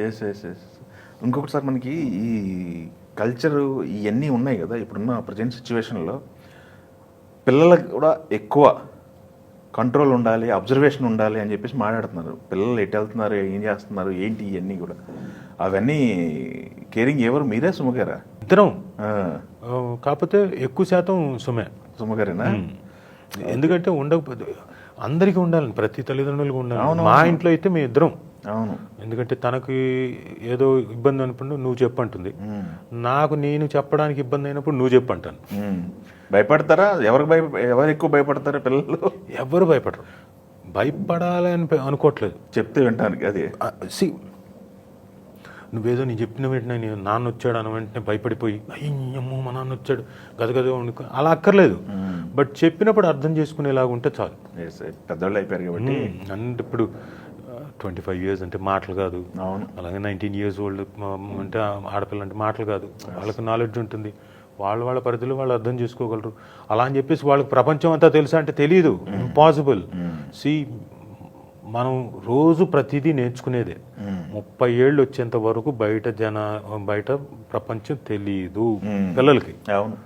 Yes yes yes. ఇంకొకటి sir, మనకి ఈ కల్చరు ఇవన్నీ ఉన్నాయి కదా ఇప్పుడున్న ప్రజెంట్ సిచ్యువేషన్లో, పిల్లలకు కూడా ఎక్కువ కంట్రోల్ ఉండాలి, అబ్జర్వేషన్ ఉండాలి అని చెప్పేసి మాట్లాడుతున్నారు. పిల్లలు ఎటు వెళ్తున్నారు, ఏం చేస్తున్నారు, ఏంటి, ఇవన్నీ కూడా. అవన్నీ కేరింగ్ ఎవరు, మీరే సుమగారా? ఇద్దరం. కాకపోతే ఎక్కువ శాతం సుమగారేనా? ఎందుకంటే ఉండకపోతే అందరికీ ఉండాలని, ప్రతి తల్లిదండ్రులకు ఉండాలి. మా ఇంట్లో అయితే మేము ఇద్దరం. అవును. ఎందుకంటే తనకి ఏదో ఇబ్బంది అనుకుంటూ నువ్వు చెప్పంటుంది, నాకు నేను చెప్పడానికి ఇబ్బంది అయినప్పుడు నువ్వు చెప్పంటాను. భయపడతారా? ఎవరు ఎక్కువ భయపడతారా పిల్లలు? ఎవరు భయపడరు. భయపడాలని అనుకోవట్లేదు, చెప్తే వింటానికి. అది నువ్వేదో నేను చెప్పిన వెంటనే నేను నాన్న వచ్చాడు అన్న వెంటనే భయపడిపోయి అయ్యమ్మో మా నాన్న వచ్చాడు గదగదో అలా అక్కర్లేదు. బట్ చెప్పినప్పుడు అర్థం చేసుకునేలాగా ఉంటే చాలు. పెద్దవాళ్ళు అయిపోయారు కాబట్టి. అంటే ఇప్పుడు 25 years అంటే మాటలు కాదు. అవును. అలాగే 19 years ఓల్డ్ అంటే ఆడపిల్ల అంటే మాటలు కాదు. వాళ్ళకి నాలెడ్జ్ ఉంటుంది, వాళ్ళ పరిధిలో వాళ్ళు అర్థం చేసుకోగలరు. అలా అని చెప్పేసి వాళ్ళకి ప్రపంచం అంతా తెలుసా అంటే తెలియదు, ఇంపాసిబుల్. మనం రోజు ప్రతిదీ నేర్చుకునేదే. 30 ఏళ్ళు వచ్చేంత వరకు బయట ప్రపంచం తెలియదు పిల్లలకి. అవును.